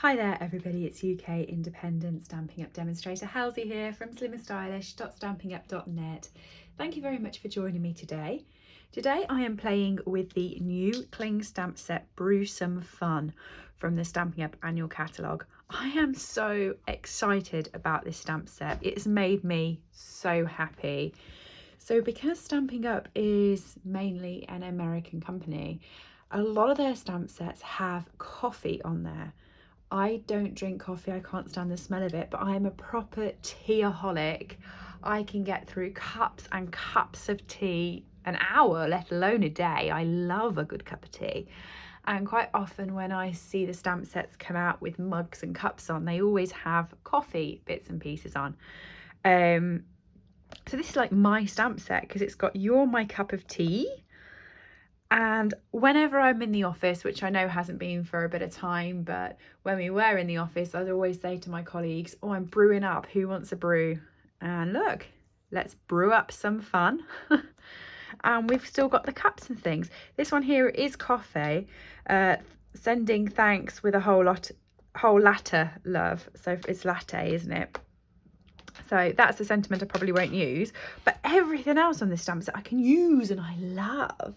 Hi there everybody, it's UK independent Stampin' Up demonstrator Halsey here from slimandstylish.stampingup.net. Thank you very much for joining me today. Today I am playing with the new cling stamp set Brew Some Fun from the Stampin' Up annual catalogue. I am so excited about this stamp set. It has made me so happy. So because Stampin' Up is mainly an American company, a lot of their stamp sets have coffee on there. I don't drink coffee, I can't stand the smell of it, but I'm a proper teaaholic. I can get through cups and cups of tea an hour, let alone a day. I love a good cup of tea. And quite often when I see the stamp sets come out with mugs and cups on, they always have coffee bits and pieces on. So this is like my stamp set because it's got "You're my cup of tea." And whenever I'm in the office, which I know hasn't been for a bit of time, but when we were in the office, I'd always say to my colleagues, oh, I'm brewing up. Who wants a brew? And look, let's brew up some fun. And we've still got the cups and things. This one here is coffee, sending thanks with a whole latte love. So it's latte, isn't it? So that's the sentiment I probably won't use, but everything else on this stamp set I can use and I love.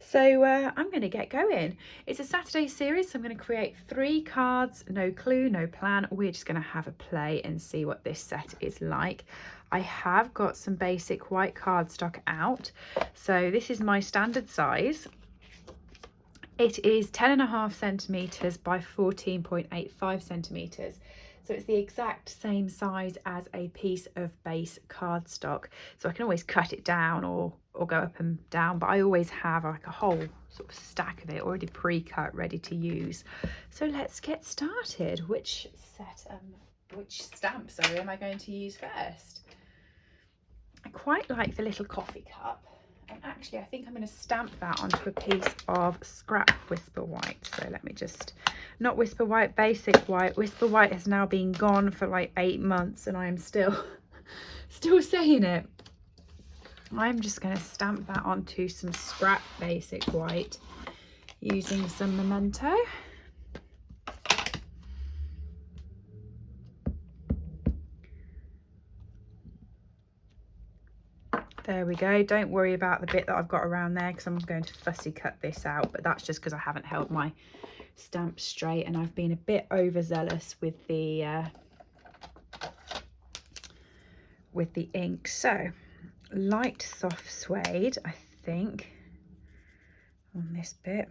So I'm going to get going. It's a Saturday series, so I'm going to create 3 cards, no clue, no plan. We're just going to have a play and see what this set is like. I have got some basic white cardstock out. So this is my standard size. It is 10.5 centimetres by 14.85 centimetres. So it's the exact same size as a piece of base cardstock. So I can always cut it down or go up and down, but I always have like a whole sort of stack of it already pre-cut, ready to use. So let's get started. Which stamp, sorry, am I going to use first? I quite like the little coffee cup. And actually, I think I'm going to stamp that onto a piece of scrap Whisper White. So let me just, not Whisper White, basic white. Whisper White has now been gone for like 8 months and I am still saying it. I'm just going to stamp that onto some scrap basic white using some Memento. There we go. Don't worry about the bit that I've got around there because I'm going to fussy cut this out, but that's just because I haven't held my stamp straight and I've been a bit overzealous with the ink. So light soft suede, I think, on this bit.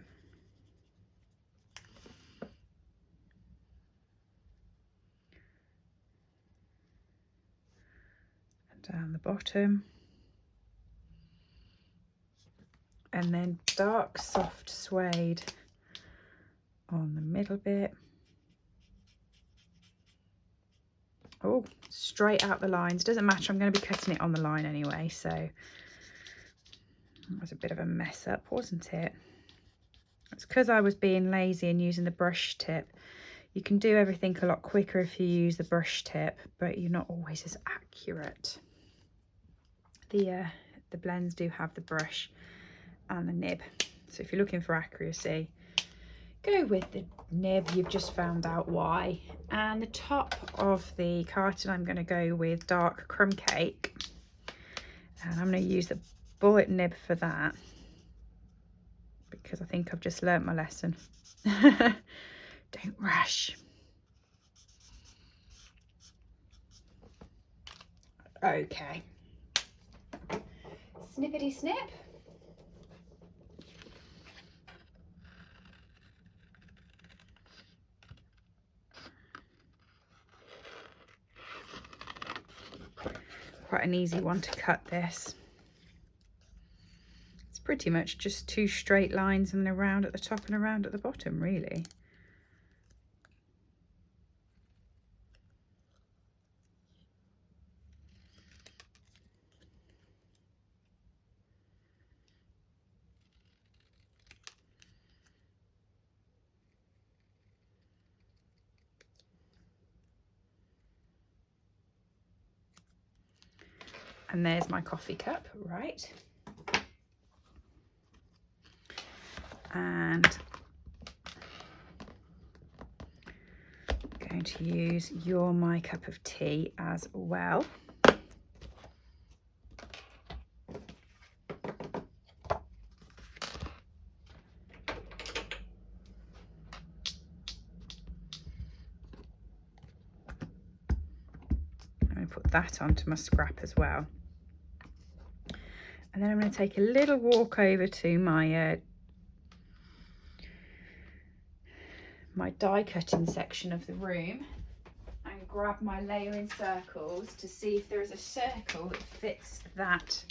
And down the bottom. And then dark soft suede on the middle bit. Oh, straight out the lines. Doesn't matter, I'm going to be cutting it on the line anyway, so that was a bit of a mess up, wasn't it? It's because I was being lazy and using the brush tip. You can do everything a lot quicker if you use the brush tip, but you're not always as accurate. The blends do have the brush and the nib, so if you're looking for accuracy, go with the nib. You've just found out why. And the top of the carton, I'm going to go with dark crumb cake, and I'm going to use the bullet nib for that because I think I've just learnt my lesson. Don't rush. Okay, snippety snip. Quite an easy one to cut this. It's pretty much just 2 straight lines and then around at the top and around at the bottom, really. And there's my coffee cup, right? And to use You're My Cup of Tea as well. I'm going to put that onto my scrap as well. And then I'm going to take a little walk over to my my die cutting section of the room and grab my layering circles to see if there is a circle that fits that.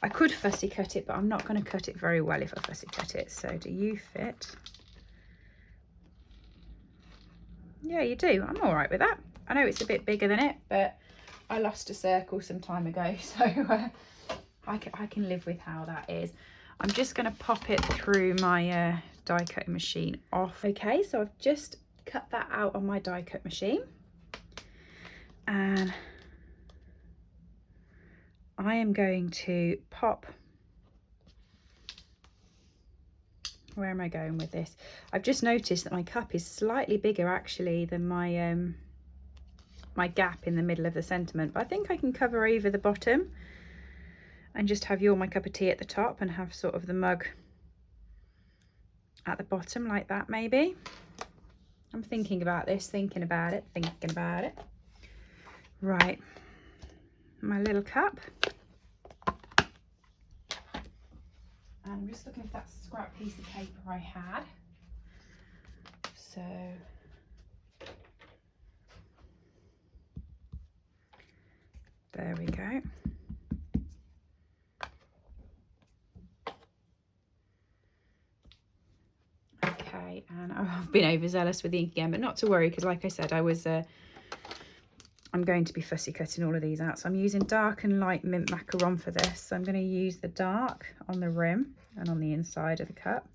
I could fussy cut it, but I'm not going to cut it very well if I fussy cut it. So do you fit? Yeah, you do. I'm all right with that. I know it's a bit bigger than it, but I lost a circle some time ago, so I can live with how that is. I'm just going to pop it through my die cutting machine off. Okay, so I've just cut that out on my die cut machine, and I am going to pop. Where am I going with this? I've just noticed that my cup is slightly bigger actually than my my gap in the middle of the sentiment, but I think I can cover over the bottom and just have You're My Cup of Tea at the top and have sort of the mug at the bottom like that maybe. I'm thinking about this, thinking about it. Right, my little cup. I'm just looking for that scrap piece of paper I had. So there we go. Okay, and I've been overzealous with the ink again, but not to worry, because like I said, I'm going to be fussy cutting all of these out. So I'm using dark and light mint macaron for this. So I'm going to use the dark on the rim and on the inside of the cup.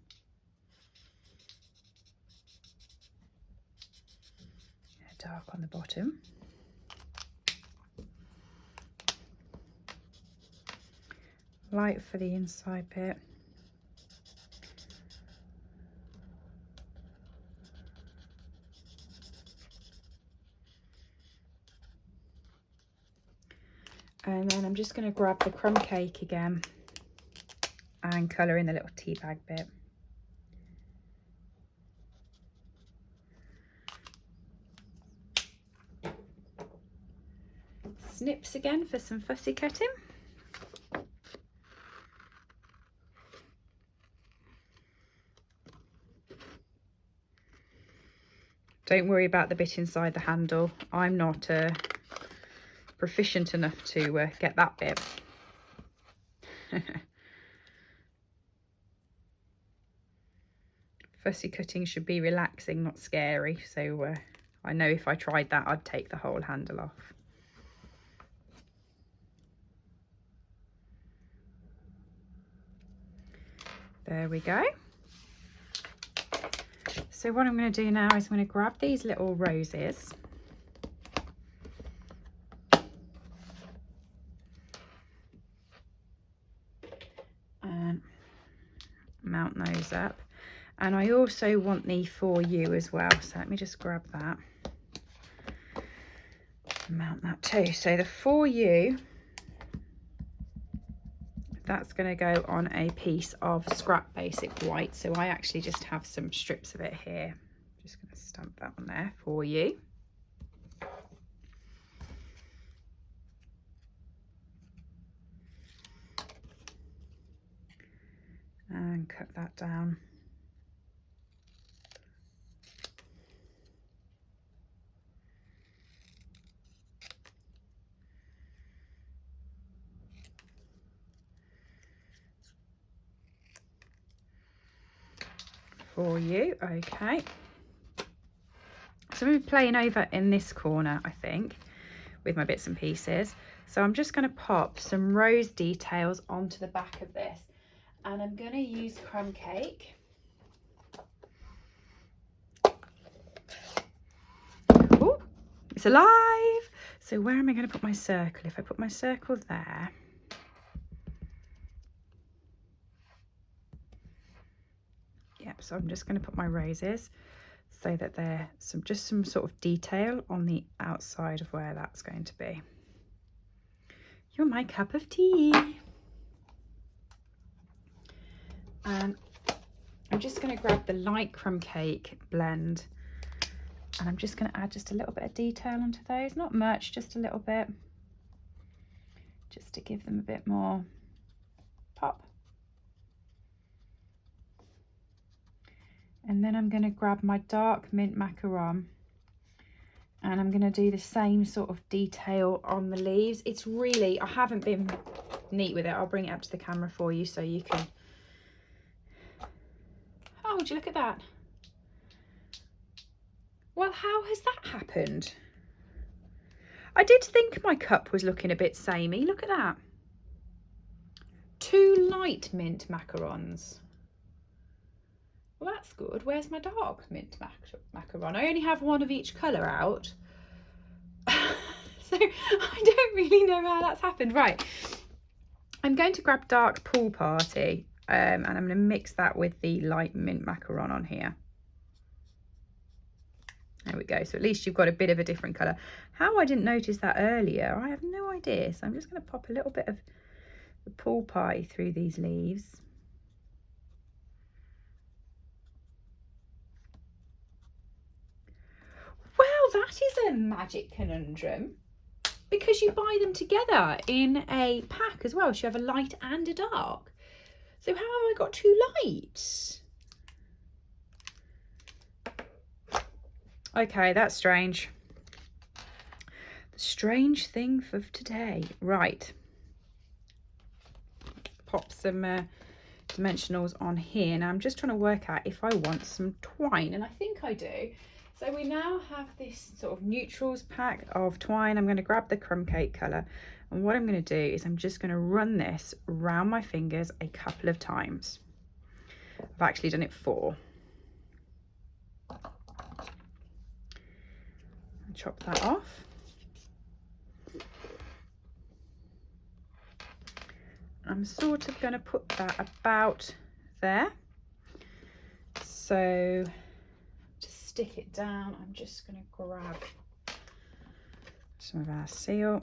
Dark on the bottom. Light for the inside bit. And then I'm just going to grab the crumb cake again and colour in the little tea bag bit. Snips again for some fussy cutting. Don't worry about the bit inside the handle. I'm not proficient enough to get that bit. Fussy cutting should be relaxing, not scary. So I know if I tried that, I'd take the whole handle off. There we go. So what I'm going to do now is I'm going to grab these little roses and mount those up. And I also want the For You as well. So let me just grab that. Mount that too. So the For You, that's going to go on a piece of scrap basic white. So I actually just have some strips of it here. Just going to stamp that on there, For You. And cut that down. For You, okay. So I'm playing over in this corner, I think, with my bits and pieces. So I'm just going to pop some rose details onto the back of this, and I'm going to use crumb cake. Oh, it's alive! So where am I going to put my circle? If I put my circle there, yep, so I'm just going to put my roses. so that there's just some sort of detail on the outside of where that's going to be. You're my cup of tea. And I'm just going to grab the light crumb cake blend, and I'm just going to add just a little bit of detail onto those. Not much, just a little bit, just to give them a bit more pop. And then I'm going to grab my dark mint macaron, and I'm going to do the same sort of detail on the leaves. It's really, I haven't been neat with it. I'll bring it up to the camera for you so you can. Oh, would you look at that? Well, how has that happened? I did think my cup was looking a bit samey. Look at that. 2 light mint macarons. Well, that's good. Where's my dark mint macaron? I only have one of each colour out. So I don't really know how that's happened. Right. I'm going to grab dark pool party, and I'm going to mix that with the light mint macaron on here. There we go. So at least you've got a bit of a different colour. How I didn't notice that earlier, I have no idea. So I'm just going to pop a little bit of the pool party through these leaves. Well, that is a magic conundrum, because you buy them together in a pack as well. So you have a light and a dark. So how have I got 2 lights? Okay, that's strange. The strange thing for today. Right. Pop some dimensionals on here. Now I'm just trying to work out if I want some twine, and I think I do. So we now have this sort of neutrals pack of twine. I'm going to grab the crumb cake colour, and what I'm going to do is I'm just going to run this around my fingers a couple of times. I've actually done it 4. Chop that off. I'm sort of going to put that about there. So to stick it down, I'm just going to grab some of our seal.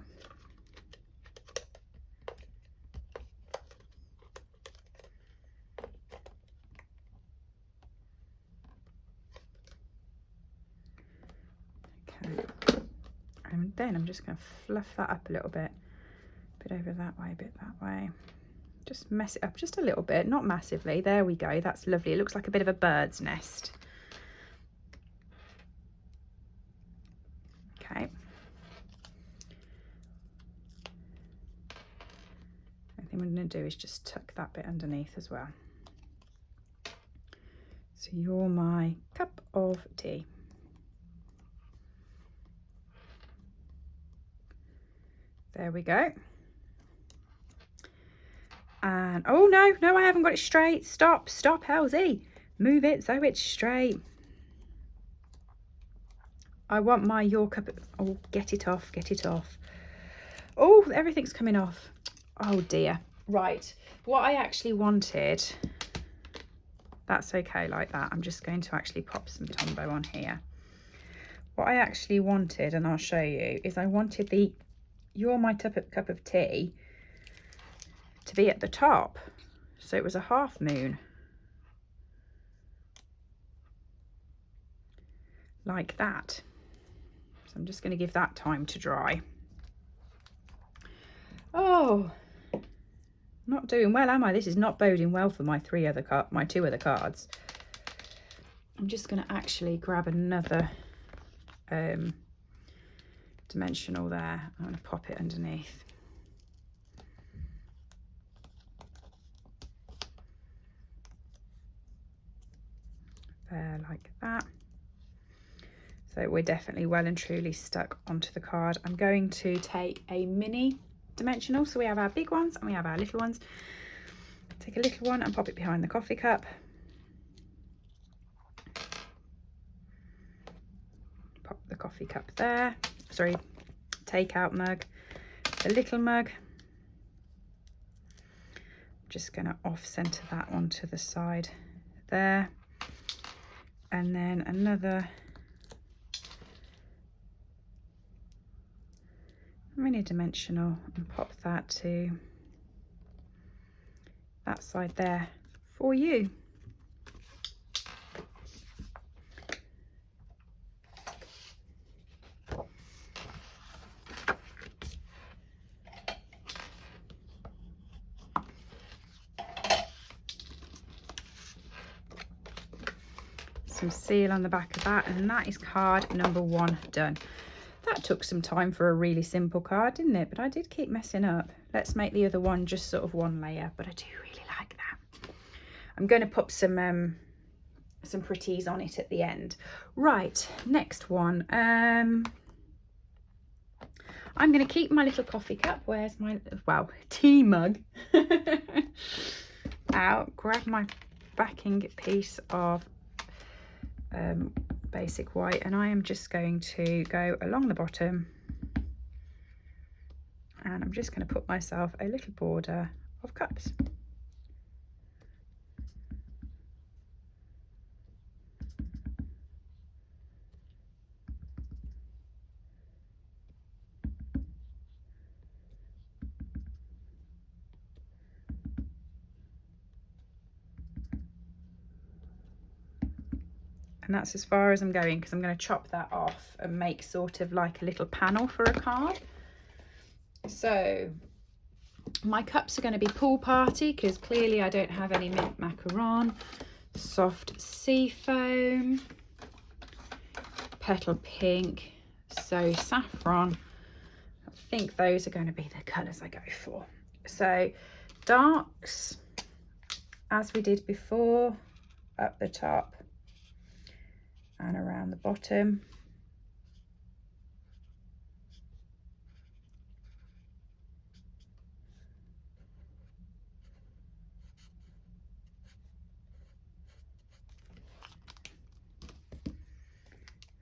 Okay. And then I'm just going to fluff that up a little bit. A bit over that way, a bit that way. Just mess it up just a little bit, not massively. There we go. That's lovely. It looks like a bit of a bird's nest. Okay. I think what I'm going to do is just tuck that bit underneath as well. So you're my cup of tea. There we go. And oh no, I haven't got it straight. Stop, Elsie. Move it so it's straight. I want my your cup of, oh, get it off. Oh, everything's coming off. Oh dear. Right, what I actually wanted, that's okay like that. I'm just going to actually pop some Tombow on here. What I actually wanted, and I'll show you, is I wanted the You're My Cup of Tea to be at the top. So it was a half moon. Like that. So I'm just going to give that time to dry. Oh, not doing well, am I? This is not boding well for my 2 other cards. I'm just going to actually grab another dimensional there. I'm going to pop it underneath. There, like that. So we're definitely well and truly stuck onto the card. I'm going to take a mini dimensional. So we have our big ones and we have our little ones. Take a little one and pop it behind the coffee cup. Pop the coffee cup there. Sorry, take out mug. The little mug. Just going to off center that onto the side there. and then another mini dimensional and pop that to that side there for you. Some seal on the back of that, and that is card number 1 done. That took some time for a really simple card, didn't it? But I did keep messing up. Let's make the other one just sort of 1 layer, but I do really like that. I'm going to put some pretties on it at the end. Right, next one. I'm going to keep my little coffee cup. Where's my, well, tea mug out. Grab my backing piece of basic white, and I am just going to go along the bottom, and I'm just going to put myself a little border of cups. And that's as far as I'm going, because I'm going to chop that off and make sort of like a little panel for a card. So my cups are going to be Pool Party, because clearly I don't have any mint macaron. Soft sea foam, petal pink, so saffron. I think those are going to be the colours I go for. So darks, as we did before, up the top and around the bottom.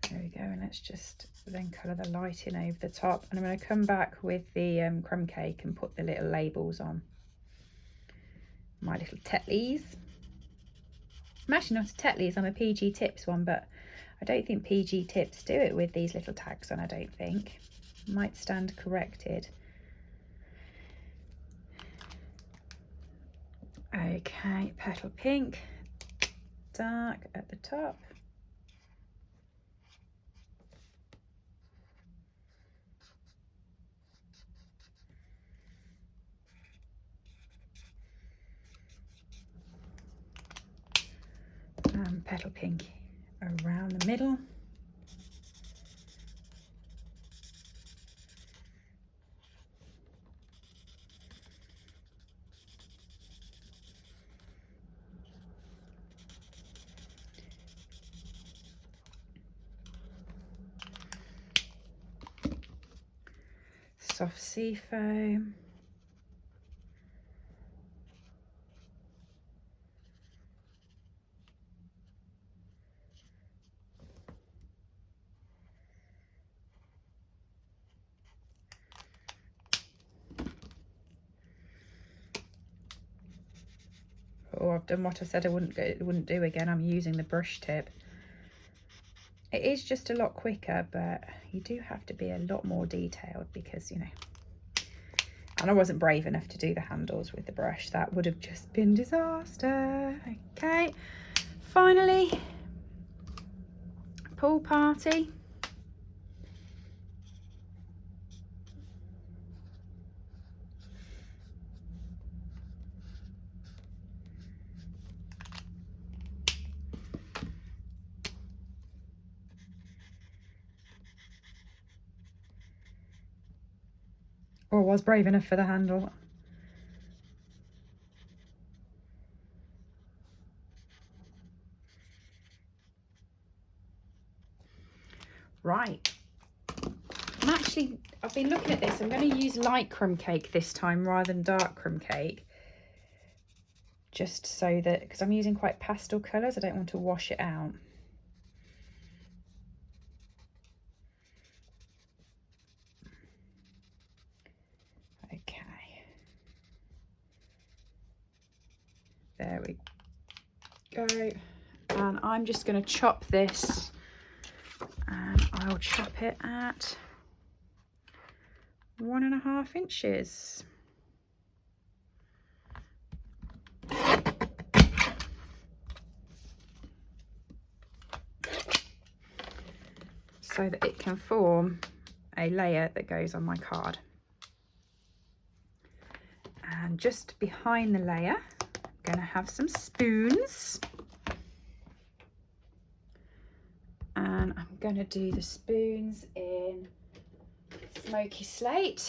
There we go, and let's just then colour the light in over the top, and I'm going to come back with the crumb cake and put the little labels on my little Tetleys. I'm actually not a Tetleys, I'm a PG Tips one, but I don't think PG Tips do it with these little tags on, I don't think. Might stand corrected. Okay, petal pink, dark at the top. And petal pink around the middle. Soft sea foam. Oh, I've done what I said I wouldn't do again. I'm using the brush tip. It is just a lot quicker, but you do have to be a lot more detailed because, you know, and I wasn't brave enough to do the handles with the brush. That would have just been disaster. Okay, finally, Pool Party. Or was brave enough for the handle. Right. I've been looking at this. I'm going to use light crumb cake this time rather than dark crumb cake. Just so that, because I'm using quite pastel colours, I don't want to wash it out. Okay. There we go. And I'm just going to chop this, and I'll chop it at 1.5 inches. So that it can form a layer that goes on my card. And just behind the layer, I'm going to have some spoons. And I'm going to do the spoons in Smoky Slate.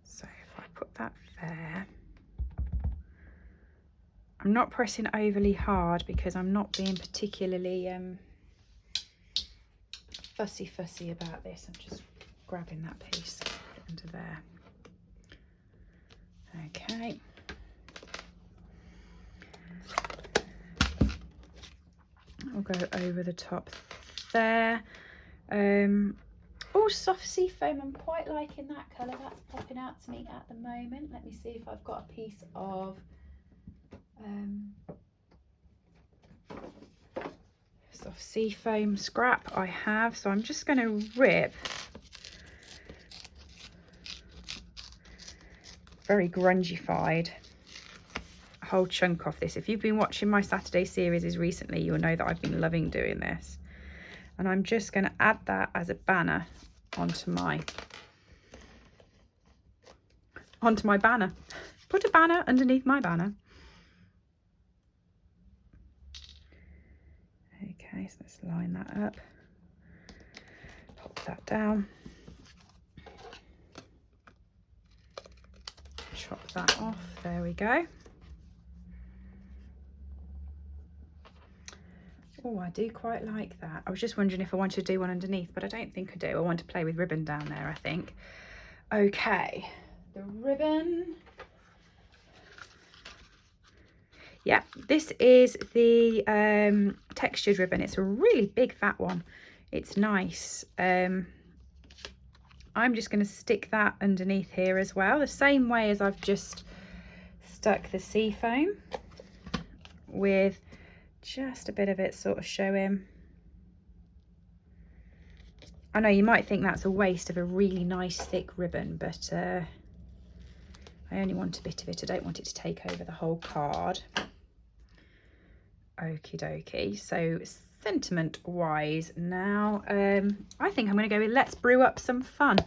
So if I put that there, I'm not pressing overly hard because I'm not being particularly fussy about this. I'm just grabbing that piece, put it into there. Okay. I'll go over the top there. Oh, soft sea foam. I'm quite liking that colour. That's popping out to me at the moment. Let me see if I've got a piece of soft sea foam scrap. I have, so I'm just going to rip very grungified a whole chunk off this. If you've been watching my Saturday series recently, you'll know that I've been loving doing this. And I'm just going to add that as a banner onto my banner. Put a banner underneath my banner. Okay, so let's line that up. Pop that down. Chop that off. There we go. Oh, I do quite like that. I was just wondering if I wanted to do one underneath, but I don't think I do. I want to play with ribbon down there, I think. Okay, the ribbon. Yeah, this is the textured ribbon. It's a really big fat one. It's nice. I'm just going to stick that underneath here as well, the same way as I've just stuck the sea foam, with just a bit of it sort of showing. I know you might think that's a waste of a really nice thick ribbon, but I only want a bit of it. I don't want it to take over the whole card. Okie dokie. So sentiment wise now, I think I'm going to go with Let's Brew Up Some Fun.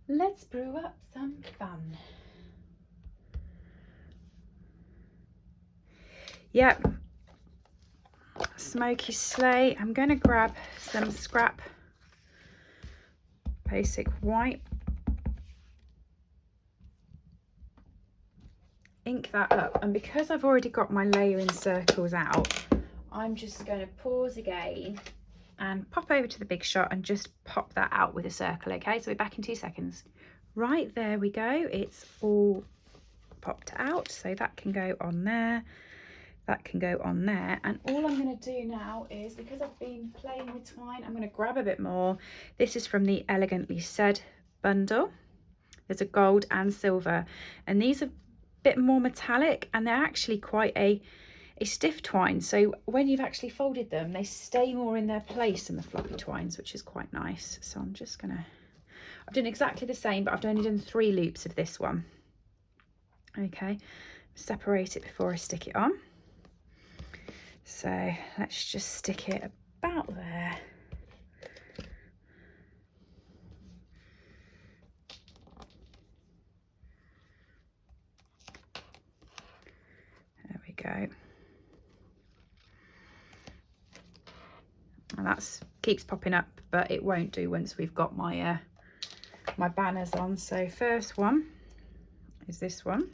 Let's brew up some fun. Yep. Smoky Slate. I'm going to grab some scrap basic white. Ink that up, and because I've already got my layering circles out, I'm just going to pause again and pop over to the Big Shot and just pop that out with a circle. Okay, so we're back in 2 seconds. Right, there we go. It's all popped out, so that can go on there, that can go on there. And all I'm going to do now is, because I've been playing with twine, I'm going to grab a bit more. This is from the Elegantly Said bundle. There's a gold and silver, and these are bit more metallic, and they're actually quite a stiff twine, so when you've actually folded them, they stay more in their place than the floppy twines, which is quite nice. So I'm just gonna, I've done exactly the same, but I've only done 3 loops of this one. Okay, separate it before I stick it on. So let's just stick it about there. There we go. And that keeps popping up, but it won't do once we've got my my banners on. So first one is this one.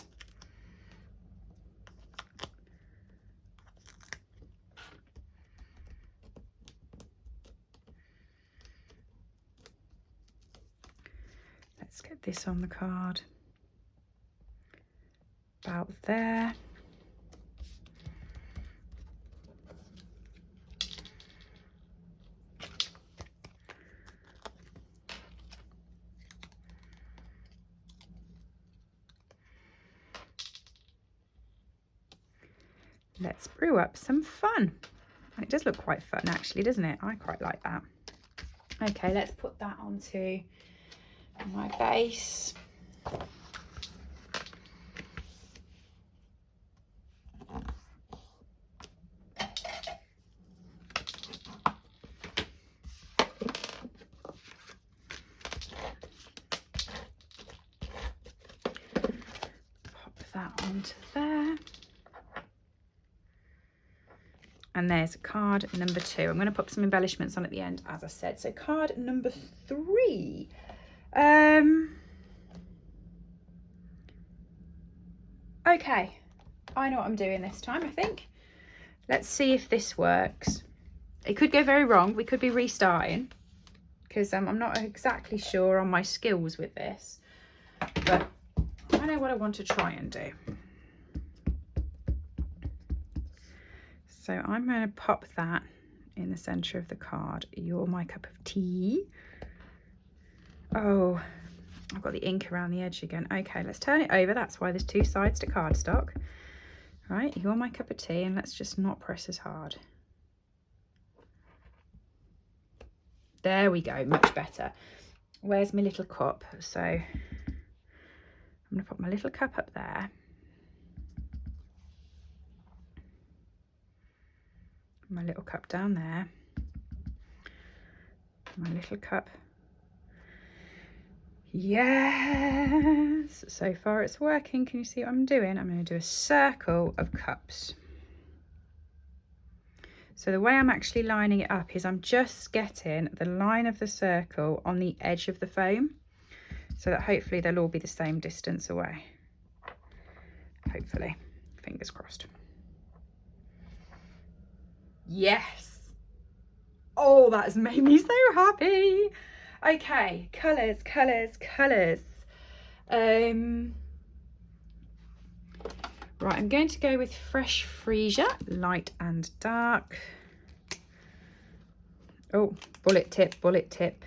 Let's get this on the card about there. let's brew up some fun. And it does look quite fun actually, doesn't it? I quite like that. Okay, let's put that onto my base. That onto there, and there's card number 2. I'm going to put some embellishments on at the end, as I said. So card number 3. Okay, I know what I'm doing this time, I think. Let's see if this works. It could go very wrong. We could be restarting because I'm not exactly sure on my skills with this, but I know what I want to try and do. So I'm going to pop that in the centre of the card. You're my cup of tea. Oh, I've got the ink around the edge again. Okay, let's turn it over. That's why there's 2 sides to cardstock. Right, you're my cup of tea, and let's just not press as hard. There we go, much better. Where's my little cup? So I'm going to put my little cup up there. My little cup down there. My little cup. Yes! So far it's working. Can you see what I'm doing? I'm going to do a circle of cups. So the way I'm actually lining it up is I'm just getting the line of the circle on the edge of the foam, so that hopefully they'll all be the same distance away. Hopefully. Fingers crossed. Yes! Oh, that has made me so happy. Okay, colours, colours, colours. Right, I'm going to go with Fresh Freesia, light and dark. Oh, bullet tip, bullet tip.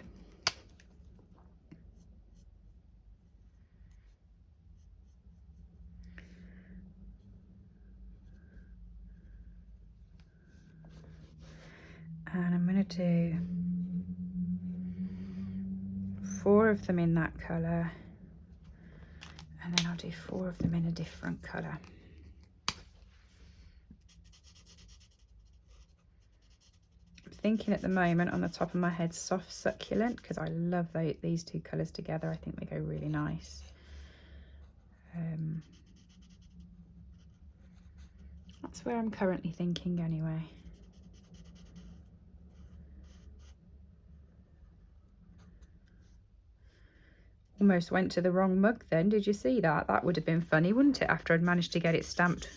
And I'm going to do 4 of them in that colour, and then I'll do 4 of them in a different colour. I'm thinking at the moment on the top of my head soft succulent, because I love these 2 colours together. I think they go really nice. That's where I'm currently thinking anyway. Almost went to the wrong mug then. Did you see that? That would have been funny, wouldn't it, after I'd managed to get it stamped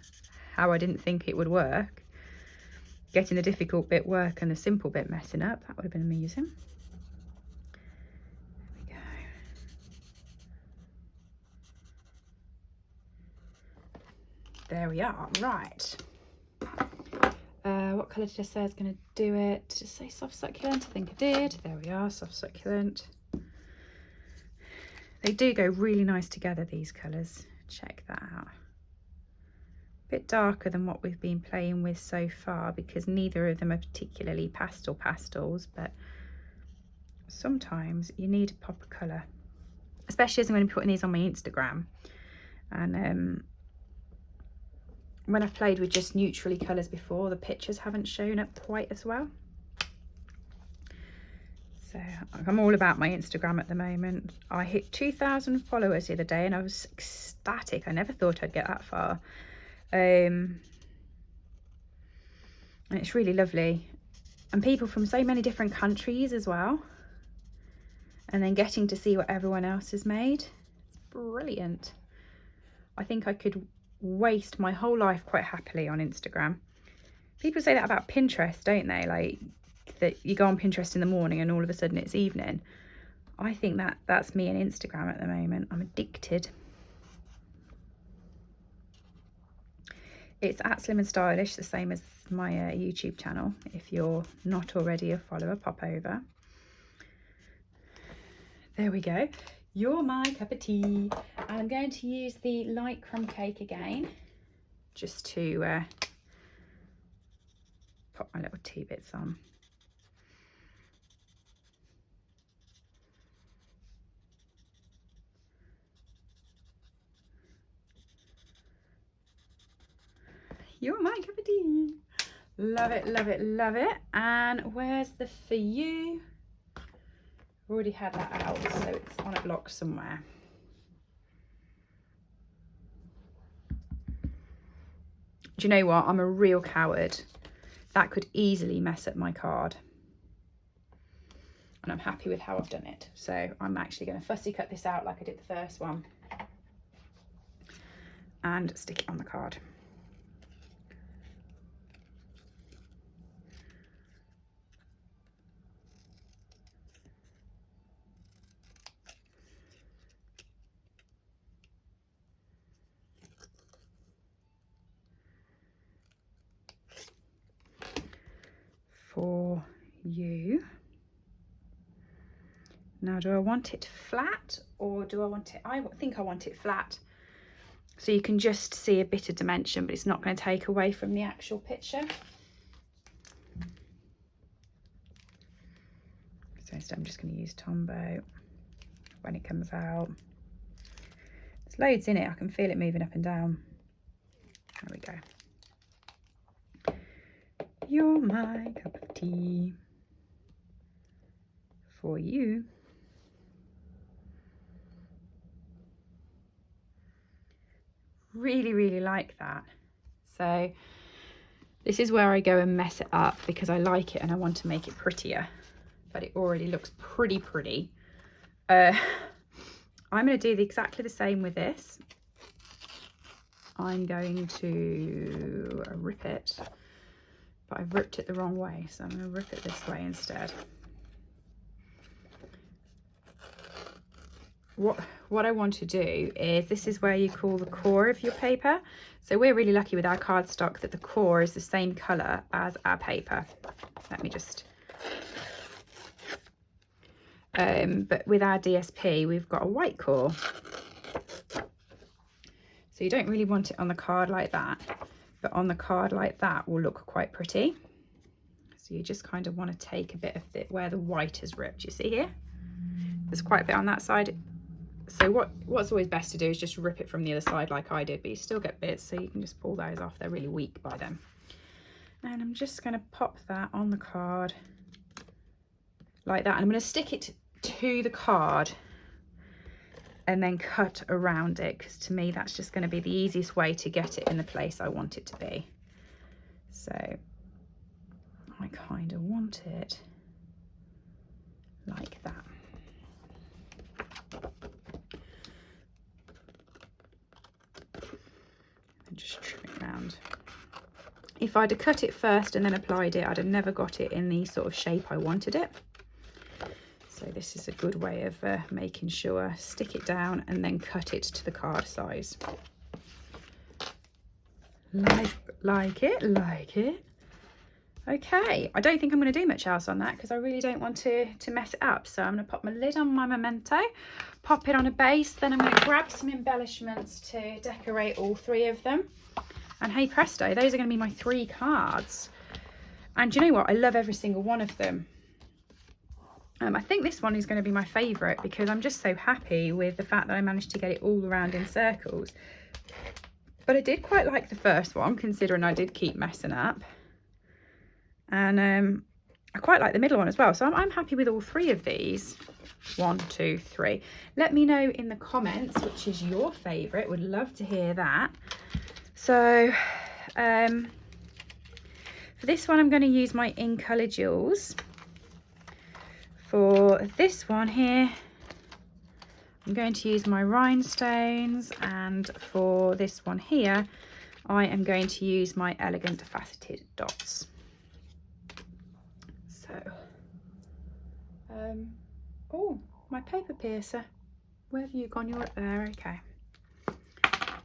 how I didn't think it would work. Getting the difficult bit work and the simple bit messing up. That would have been amusing. There we go. There we are. Right. What colour did I say I was going to do it? Did I say soft succulent? I think I did. There we are, soft succulent. They do go really nice together, these colours. Check that out. A bit darker than what we've been playing with so far, because neither of them are particularly pastels, but sometimes you need a pop of colour, especially as I'm going to be putting these on my Instagram. And when I've played with just neutrally colours before, the pictures haven't shown up quite as well. So I'm all about my Instagram at the moment. I hit 2,000 followers the other day and I was ecstatic. I never thought I'd get that far. And it's really lovely. And people from so many different countries as well. And then getting to see what everyone else has made. It's brilliant. I think I could waste my whole life quite happily on Instagram. People say that about Pinterest, don't they? Like, that you go on Pinterest in the morning and all of a sudden it's evening. I think that's me and Instagram at the moment. I'm addicted. It's at Slim and Stylish, the same as my YouTube channel. If you're not already a follower, pop over. There we go. You're my cup of tea. And I'm going to use the light crumb cake again, just to pop my little tea bits on. You're my cup of tea. Love it, love it, love it. And where's the for you? I've already had that out, so it's on a block somewhere. Do you know what? I'm a real coward. That could easily mess up my card. And I'm happy with how I've done it. So I'm actually going to fussy cut this out like I did the first one. And stick it on the card. For you. Now, do I want it flat or do I want it, I think I want it flat. So you can just see a bit of dimension, but it's not going to take away from the actual picture. So instead I'm just going to use Tombow when it comes out. There's loads in it, I can feel it moving up and down. There we go. You're my cup of tea. For you. Really, really like that. So this is where I go and mess it up because I like it and I want to make it prettier, but it already looks pretty. I'm going to do exactly the same with this. I'm going to rip it, but I've ripped it the wrong way, so I'm going to rip it this way instead. What I want to do is, this is where you call the core of your paper. So we're really lucky with our cardstock that the core is the same colour as our paper. Let me just... but with our DSP, we've got a white core. So you don't really want it on the card like that, but on the card like that will look quite pretty. So you just kind of want to take a bit of it where the white is ripped. You see here? There's quite a bit on that side. So what's always best to do is just rip it from the other side like I did, but you still get bits, so you can just pull those off. They're really weak by them. And I'm just going to pop that on the card like that. And I'm going to stick it to the card and then cut around it, because to me that's just going to be the easiest way to get it in the place I want it to be. So I kind of want it like that. Just trim it around. If I'd have cut it first and then applied it, I'd have never got it in the sort of shape I wanted it. So this is a good way of making sure. Stick it down and then cut it to the card size. Like it. Okay, I don't think I'm going to do much else on that because I really don't want to mess it up. So I'm going to pop my lid on my memento, pop it on a base, then I'm going to grab some embellishments to decorate all three of them. And hey presto, those are going to be my 3 cards. And do you know what? I love every single one of them. I think this one is going to be my favourite because I'm just so happy with the fact that I managed to get it all around in circles. But I did quite like the first one, considering I did keep messing up. And I quite like the middle one as well. So I'm happy with all 3 of these. 1, 2, 3. Let me know in the comments which is your favourite. Would love to hear that. So for this one I'm going to use my In Colour Jewels. For this one here I'm going to use my rhinestones, and for this one here I am going to use my Elegant Faceted Dots. So oh, my paper piercer, where have you gone? You're up there. Okay,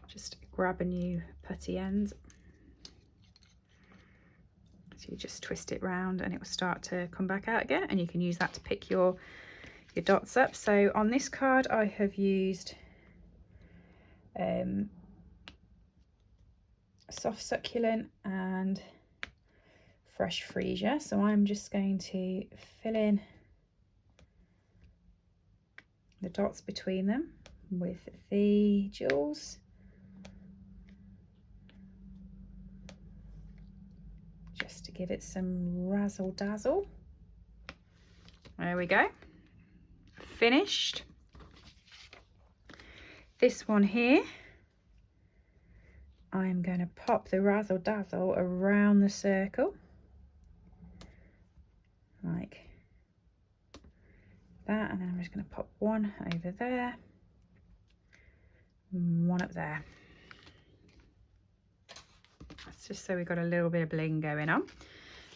just grab a new putty end. So you just twist it round and it will start to come back out again, and you can use that to pick your dots up. So on this card I have used Soft Succulent and fresh freesia, so I'm just going to fill in the dots between them with the jewels. Just to give it some razzle dazzle. There we go. Finished. This one here, I'm going to pop the razzle dazzle around the circle like that, and then I'm just going to pop one over there, one up there. That's just so we've got a little bit of bling going on.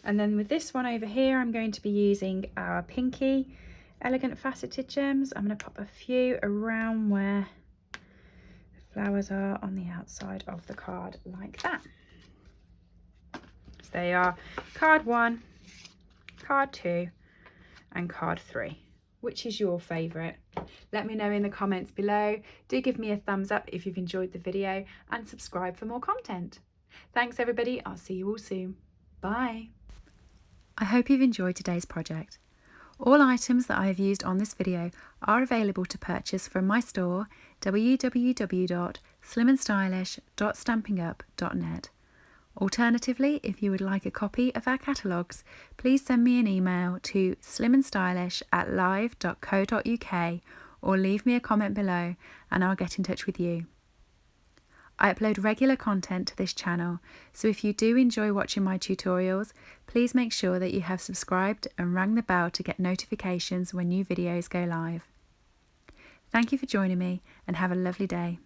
And then with this one over here, I'm going to be using our pinky elegant faceted gems. I'm going to pop a few around where the flowers are on the outside of the card like that. So they are card 1, card 2 and card 3. Which is your favourite? Let me know in the comments below. Do give me a thumbs up if you've enjoyed the video and subscribe for more content. Thanks everybody, I'll see you all soon. Bye. I hope you've enjoyed today's project. All items that I have used on this video are available to purchase from my store www.slimandstylish.stampingup.net. Alternatively, if you would like a copy of our catalogues, please send me an email to slimandstylish@live.co.uk or leave me a comment below and I'll get in touch with you. I upload regular content to this channel, so if you do enjoy watching my tutorials, please make sure that you have subscribed and rang the bell to get notifications when new videos go live. Thank you for joining me and have a lovely day.